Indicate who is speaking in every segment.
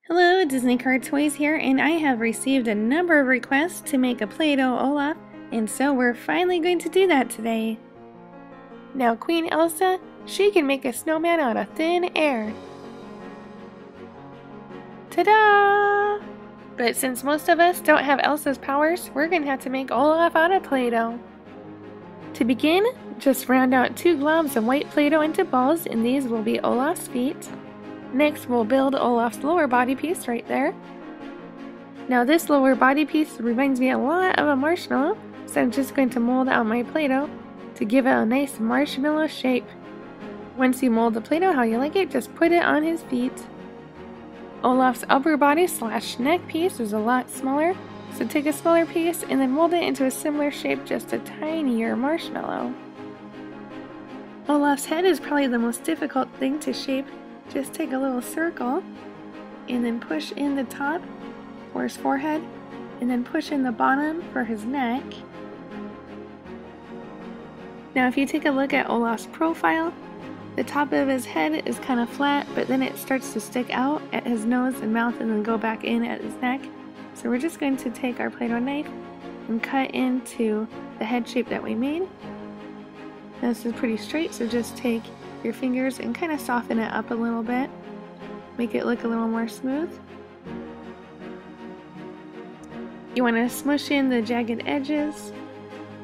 Speaker 1: Hello, Disney Car Toys here, and I have received a number of requests to make a Play-Doh Olaf, and so we're finally going to do that today. Now Queen Elsa, she can make a snowman out of thin air. Ta-da! But since most of us don't have Elsa's powers, we're going to have to make Olaf out of Play-Doh. To begin, just round out 2 globs of white Play-Doh into balls, and these will be Olaf's feet. Next, we'll build Olaf's lower body piece right there. Now this lower body piece reminds me a lot of a marshmallow, so I'm just going to mold out my Play-Doh to give it a nice marshmallow shape. Once you mold the Play-Doh how you like it, just put it on his feet. Olaf's upper body / neck piece is a lot smaller, so take a smaller piece and then mold it into a similar shape, just a tinier marshmallow. Olaf's head is probably the most difficult thing to shape. Just take a little circle and then push in the top for his forehead and then push in the bottom for his neck. Now if you take a look at Olaf's profile, the top of his head is kind of flat, but then it starts to stick out at his nose and mouth and then go back in at his neck. So we're just going to take our Play-Doh knife and cut into the head shape that we made. Now this is pretty straight, so just take your fingers and kind of soften it up a little bit. Make it look a little more smooth. You want to smush in the jagged edges,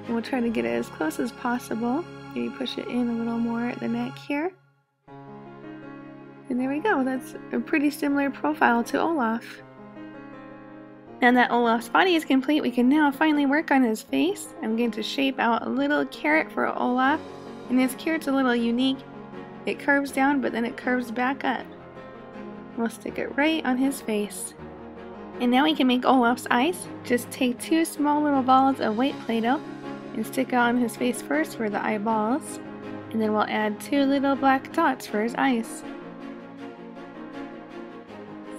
Speaker 1: and we'll try to get it as close as possible. Maybe push it in a little more at the neck here. And there we go, that's a pretty similar profile to Olaf. Now that Olaf's body is complete, we can now finally work on his face. I'm going to shape out a little carrot for Olaf, and his carrot's a little unique. It curves down, but then it curves back up. We'll stick it right on his face. And now we can make Olaf's eyes. Just take 2 small little balls of white Play-Doh and stick it on his face first for the eyeballs. And then we'll add 2 little black dots for his eyes.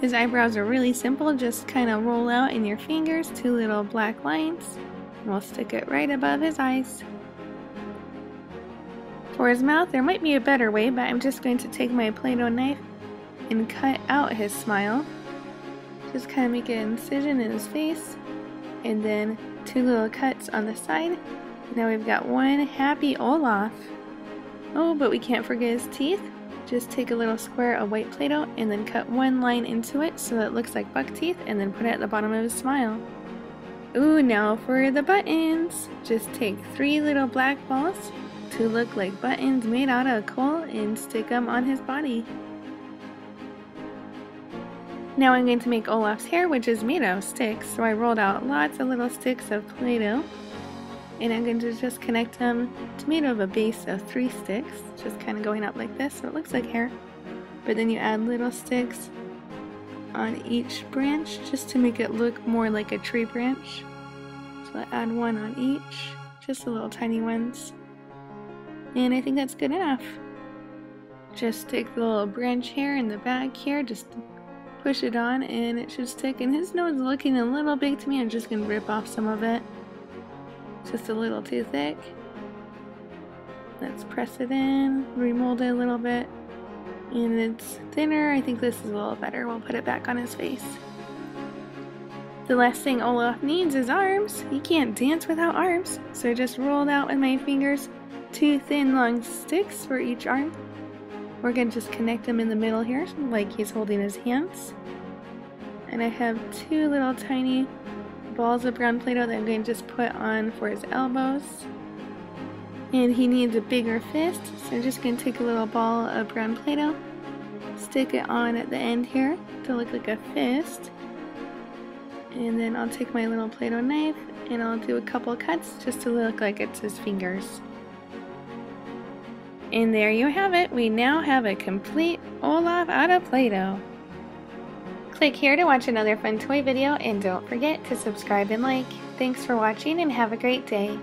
Speaker 1: His eyebrows are really simple, just kind of roll out in your fingers 2 little black lines. And we'll stick it right above his eyes. For his mouth, there might be a better way, but I'm just going to take my Play-Doh knife and cut out his smile. Just kind of make an incision in his face, and then 2 little cuts on the side. Now we've got one happy Olaf. Oh, but we can't forget his teeth. Just take a little square of white Play-Doh and then cut 1 line into it so that it looks like buck teeth, and then put it at the bottom of his smile. Ooh, now for the buttons. Just take 3 little black balls to look like buttons made out of coal and stick them on his body. Now I'm going to make Olaf's hair, which is made out of sticks, so I rolled out lots of little sticks of Play-Doh, and I'm going to just connect them. It's made of a base of 3 sticks, just kind of going up like this, so it looks like hair. But then you add little sticks on each branch just to make it look more like a tree branch. So I add 1 on each, just the little tiny ones. And I think that's good enough. Just take the little branch hair in the back here, just push it on and it should stick. And his nose is looking a little big to me. I'm just going to rip off some of it. Just a little too thick. Let's press it in, remold it a little bit. And it's thinner. I think this is a little better. We'll put it back on his face. The last thing Olaf needs is arms. He can't dance without arms. So I just rolled out with my fingers 2 thin long sticks for each arm. We're going to just connect them in the middle here like he's holding his hands. And I have 2 little tiny balls of brown Play-Doh that I'm going to just put on for his elbows. And he needs a bigger fist, so I'm just going to take a little ball of brown Play-Doh, stick it on at the end here to look like a fist. And then I'll take my little Play-Doh knife and I'll do a couple cuts just to look like it's his fingers. And there you have it, we now have a complete Olaf out of Play-Doh. Click here to watch another fun toy video, and don't forget to subscribe and like. Thanks for watching and have a great day.